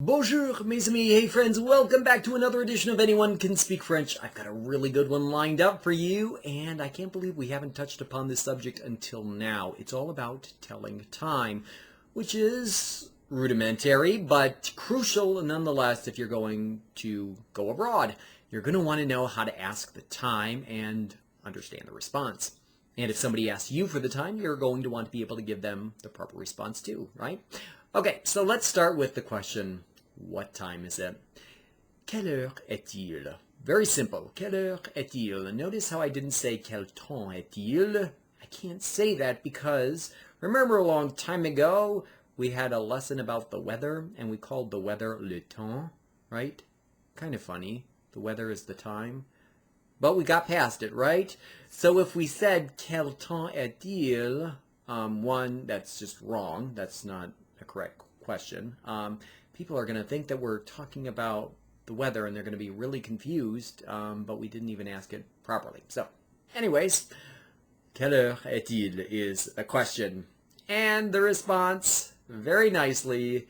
Bonjour, mes amis. Hey, friends. Welcome back to another edition of Anyone Can Speak French. I've got a really good one lined up for you, and I can't believe we haven't touched upon this subject until now. It's all about telling time, which is rudimentary, but crucial nonetheless if you're going to go abroad. You're going to want to know how to ask the time and understand the response. And if somebody asks you for the time, you're going to want to be able to give them the proper response too, right? Okay, so let's start with the question, what time is it? Quelle heure est-il? Very simple. Quelle heure est-il? Notice how I didn't say quel temps est-il? I can't say that because remember a long time ago we had a lesson about the weather and we called the weather le temps, right? Kind of funny. The weather is the time. But we got past it, right? So if we said quel temps est-il, one, that's just wrong. That's not a correct question. People are going to think that we're talking about the weather and they're going to be really confused, but we didn't even ask it properly. So, anyways, quelle heure est-il is a question. And the response, very nicely,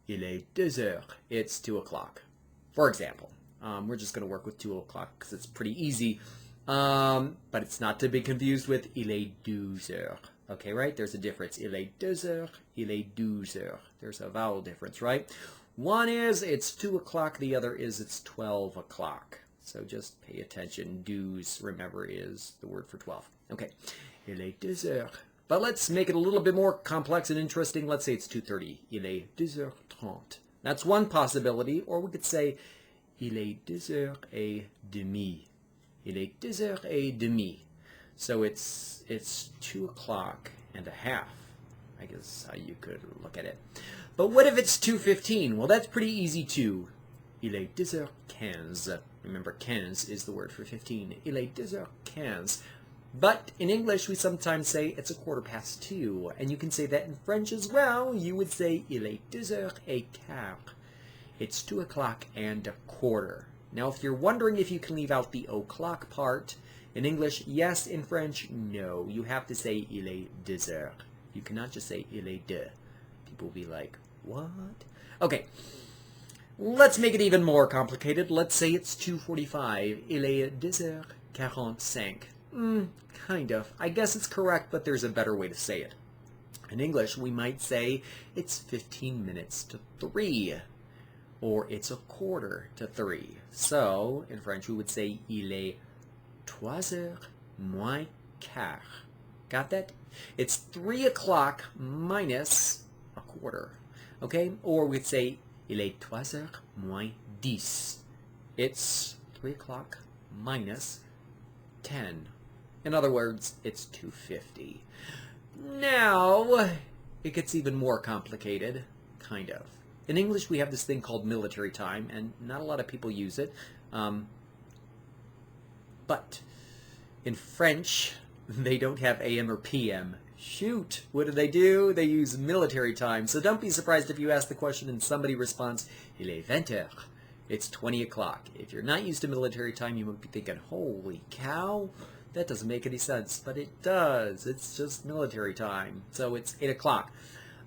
il est 2 heures. It's 2 o'clock. For example, we're just going to work with 2 o'clock because it's pretty easy, but it's not to be confused with il est 12 heures. Okay, right? There's a difference. Il est 2 heures, il est 12 heures. There's a vowel difference, right? One is it's 2 o'clock, the other is it's 12 o'clock. So just pay attention. 12, remember, is the word for 12. Okay, il est 2 heures. But let's make it a little bit more complex and interesting. Let's say it's 2:30. Il est 2h30. That's one possibility. Or we could say il est 2h30. Il est 2h30. So it's 2 o'clock and a half, I guess how you could look at it. But what if it's 2:15? Well, that's pretty easy too. Il est 2h15. Remember, 15 is the word for 15. Il est 2h15. But in English, we sometimes say it's 2:15. And you can say that in French as well. You would say il est 2h15. It's 2 o'clock and a quarter. Now, if you're wondering if you can leave out the o'clock part, in English, yes. In French, no. You have to say il est 2 heures. You cannot just say il est 2. People will be like, what? Okay, let's make it even more complicated. Let's say it's 2:45. Il est 2h45. Kind of. I guess it's correct, but there's a better way to say it. In English, we might say it's 15 minutes to 3. Or it's 2:45. So, in French, we would say il est 3 heures moins quart. Got that? It's 3 o'clock minus a quarter. Okay? Or we'd say il est 3 heures moins 10. It's 3 o'clock minus 10. In other words, it's 2:50. Now, it gets even more complicated, kind of. In English, we have this thing called military time, and not a lot of people use it. But in French, they don't have AM or PM. Shoot! What do? They use military time. So don't be surprised if you ask the question and somebody responds, il est 20 heures. It's 20 o'clock. If you're not used to military time, you might be thinking, holy cow, that doesn't make any sense. But it does. It's just military time. So it's 8 o'clock.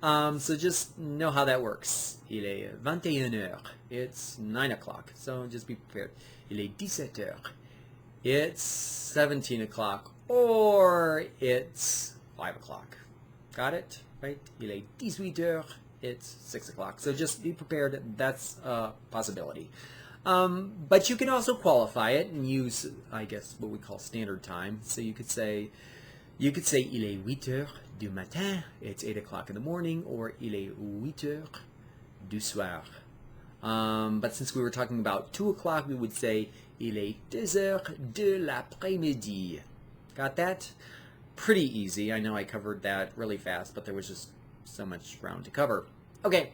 So just know how that works. Il est 21 heures. It's 9 o'clock. So just be prepared. Il est 17 heures. It's 17 o'clock. Or it's 5 o'clock. Got it? Right? Il est 18 heures. It's 6 o'clock. So just be prepared. That's a possibility. But you can also qualify it and use, I guess, what we call standard time. So you could say il est 8 heures du matin. It's 8 o'clock in the morning. Or il est 8 heures du soir. But since we were talking about 2 o'clock, we would say il est 2 heures de l'après-midi. Got that? Pretty easy. I know I covered that really fast, but there was just so much ground to cover. Okay,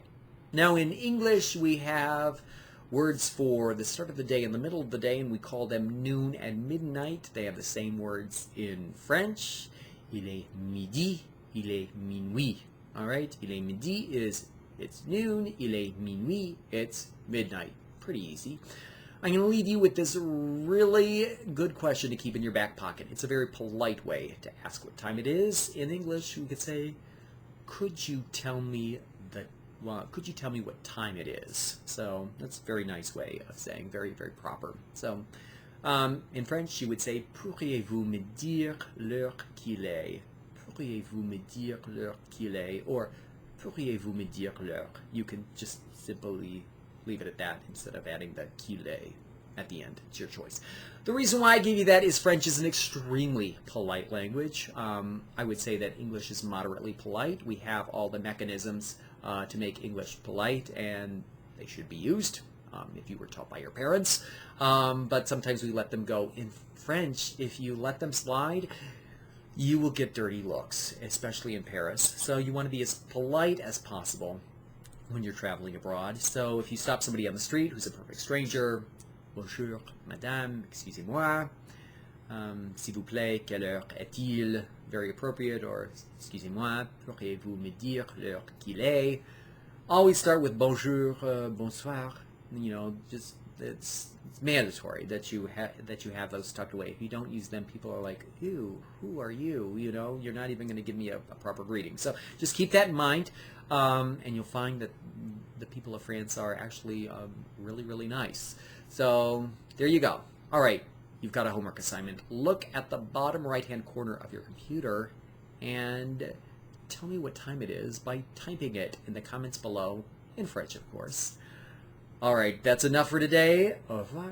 now in English we have words for the start of the day and the middle of the day, and we call them noon and midnight. They have the same words in French. Il est midi, il est minuit. All right, il est midi it's noon, il est minuit, it's midnight. Pretty easy. I'm going to leave you with this really good question to keep in your back pocket. It's a very polite way to ask what time it is. In English, we could say, could you tell me the could you tell me what time it is? So that's a very nice way of saying, very, very proper. So in French, you would say, pourriez-vous me dire l'heure qu'il est? Pourriez-vous me dire l'heure qu'il est? Or pourriez-vous me dire l'heure? You can just simply leave it at that instead of adding the qu'il est at the end. It's your choice. The reason why I gave you that is French is an extremely polite language. I would say that English is moderately polite. We have all the mechanisms to make English polite, and they should be used if you were taught by your parents. But sometimes we let them go. In French, if you let them slide, you will get dirty looks, especially in Paris. So you want to be as polite as possible when you're traveling abroad. So if you stop somebody on the street who's a perfect stranger, bonjour, madame, excusez-moi, s'il vous plaît, quelle heure est-il? Very appropriate. Or excusez-moi, pourriez-vous me dire l'heure qu'il est? Always start with bonjour, bonsoir. You know, just it's mandatory that you have those tucked away. If you don't use them, people are like, ew, who are you? You know, you're not even going to give me a proper greeting. So just keep that in mind, and you'll find that the people of France are actually really, really nice. So there you go. All right, you've got a homework assignment. Look at the bottom right-hand corner of your computer and tell me what time it is by typing it in the comments below, in French, of course. All right, that's enough for today. Au revoir.